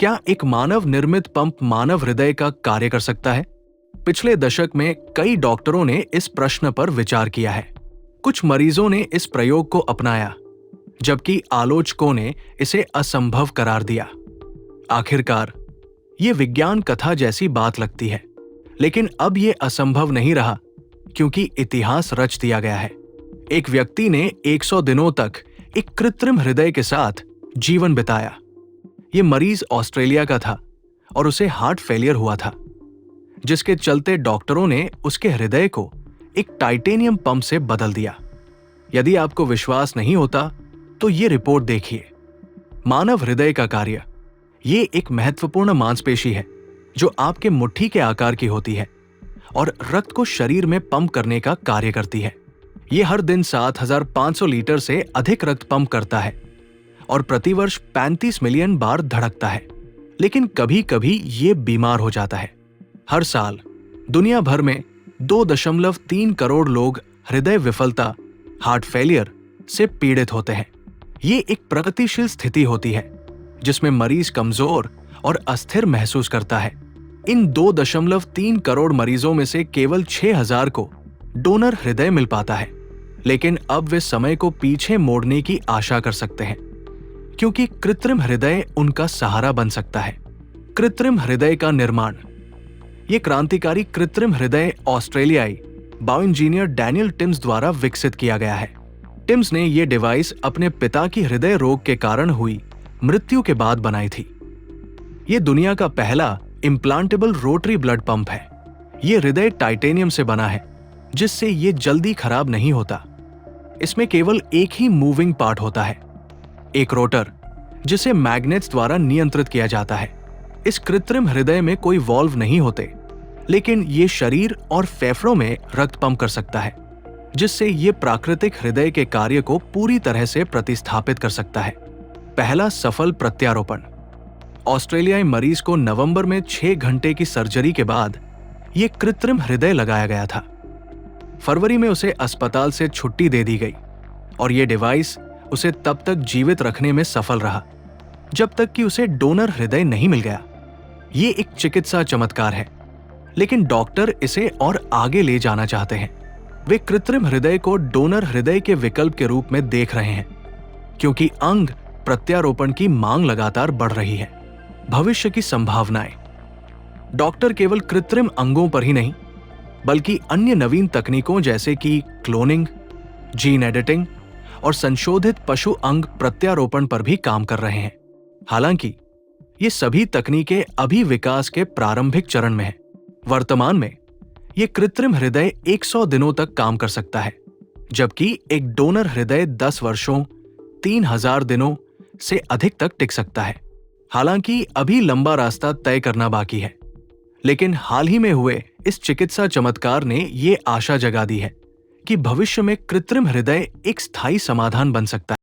क्या एक मानव निर्मित पंप मानव हृदय का कार्य कर सकता है? पिछले दशक में कई डॉक्टरों ने इस प्रश्न पर विचार किया है। कुछ मरीजों ने इस प्रयोग को अपनाया, जबकि आलोचकों ने इसे असंभव करार दिया। आखिरकार ये विज्ञान कथा जैसी बात लगती है, लेकिन अब ये असंभव नहीं रहा, क्योंकि इतिहास रच दिया गया है। एक व्यक्ति ने 100 दिनों तक एक कृत्रिम हृदय के साथ जीवन बिताया। ये मरीज ऑस्ट्रेलिया का था और उसे हार्ट फेलियर हुआ था, जिसके चलते डॉक्टरों ने उसके हृदय को एक टाइटेनियम पंप से बदल दिया। यदि आपको विश्वास नहीं होता तो ये रिपोर्ट देखिए। मानव हृदय का कार्य। ये एक महत्वपूर्ण मांसपेशी है जो आपके मुट्ठी के आकार की होती है और रक्त को शरीर में पंप करने का कार्य करती है। ये हर दिन 7,500 लीटर से अधिक रक्त पंप करता है और प्रतिवर्ष 35 मिलियन बार धड़कता है। लेकिन कभी कभी ये बीमार हो जाता है। हर साल दुनिया भर में 2.3 करोड़ लोग हृदय विफलता, हार्ट फेलियर से पीड़ित होते हैं। ये एक प्रगतिशील स्थिति होती है जिसमें मरीज कमजोर और अस्थिर महसूस करता है। इन 2.3 करोड़ मरीजों में से केवल 6,000 को डोनर हृदय मिल पाता है। लेकिन अब वे समय को पीछे मोड़ने की आशा कर सकते हैं, क्योंकि कृत्रिम हृदय उनका सहारा बन सकता है। कृत्रिम हृदय का निर्माण। ये क्रांतिकारी कृत्रिम हृदय ऑस्ट्रेलियाई बायोइंजीनियर डैनियल टिम्स द्वारा विकसित किया गया है। टिम्स ने यह डिवाइस अपने पिता की हृदय रोग के कारण हुई मृत्यु के बाद बनाई थी। यह दुनिया का पहला इम्प्लांटेबल रोटरी ब्लड पंप है। यह हृदय टाइटेनियम से बना है, जिससे यह जल्दी खराब नहीं होता। इसमें केवल एक ही मूविंग पार्ट होता है, एक रोटर, जिसे मैग्नेट्स द्वारा नियंत्रित किया जाता है। इस कृत्रिम हृदय में कोई वॉल्व नहीं होते, लेकिन ये शरीर और फेफड़ों में रक्त पंप कर सकता है, जिससे ये प्राकृतिक हृदय के कार्य को पूरी तरह से प्रतिस्थापित कर सकता है। पहला सफल प्रत्यारोपण। ऑस्ट्रेलियाई मरीज को नवंबर में 6 घंटे की सर्जरी के बाद ये कृत्रिम हृदय लगाया गया था। फरवरी में उसे अस्पताल से छुट्टी दे दी गई और ये डिवाइस उसे तब तक जीवित रखने में सफल रहा जब तक कि उसे डोनर हृदय नहीं मिल गया। ये एक चिकित्सा चमत्कार है, लेकिन डॉक्टर इसे और आगे ले जाना चाहते हैं। वे कृत्रिम हृदय को डोनर हृदय के विकल्प के रूप में देख रहे हैं, क्योंकि अंग प्रत्यारोपण की मांग लगातार बढ़ रही है। भविष्य की संभावनाएं। डॉक्टर केवल कृत्रिम अंगों पर ही नहीं, बल्कि अन्य नवीन तकनीकों जैसे कि क्लोनिंग, जीन एडिटिंग और संशोधित पशु अंग प्रत्यारोपण पर भी काम कर रहे हैं। हालांकि ये सभी तकनीकें अभी विकास के प्रारंभिक चरण में हैं। वर्तमान में ये कृत्रिम हृदय 100 दिनों तक काम कर सकता है, जबकि एक डोनर हृदय 10 वर्षों 3,000 दिनों से अधिक तक टिक सकता है। हालांकि अभी लंबा रास्ता तय करना बाकी है, लेकिन हाल ही में हुए इस चिकित्सा चमत्कार ने ये आशा जगा दी है कि भविष्य में कृत्रिम हृदय एक स्थायी समाधान बन सकता है।